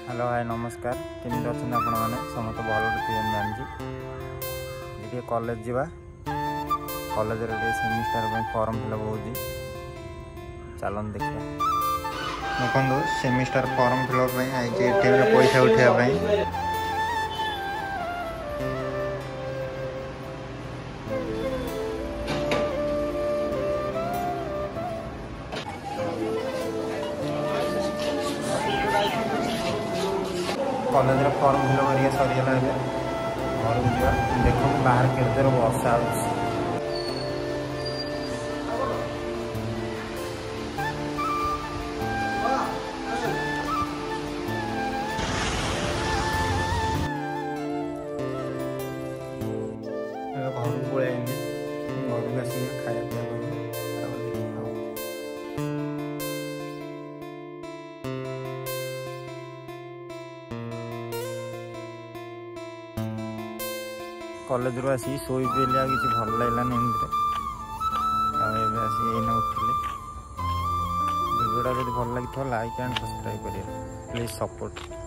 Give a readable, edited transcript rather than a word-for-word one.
Hello hi नमस्कार केमी अच्छा आपण मैंने समस्त भल थे मैम जी कॉलेज जावा कॉलेज सेमिस्टर फॉर्म फिलअप हो चलन देखिए देखो सेमिस्टर फॉर्म फिलअप आई पैसा उठाई कॉलेज फॉर्म फिलअप कर सरीगला घर को जा देखो बाहर केते वर्षा घर को पलि घर को आस खाया पीया कॉलेज रू आसी शोई पीली आ कि भल लगला नींद आसी उठिले भिडियोटा जब भल लगी लाइक एंड सब्सक्राइब करिए प्लीज सपोर्ट।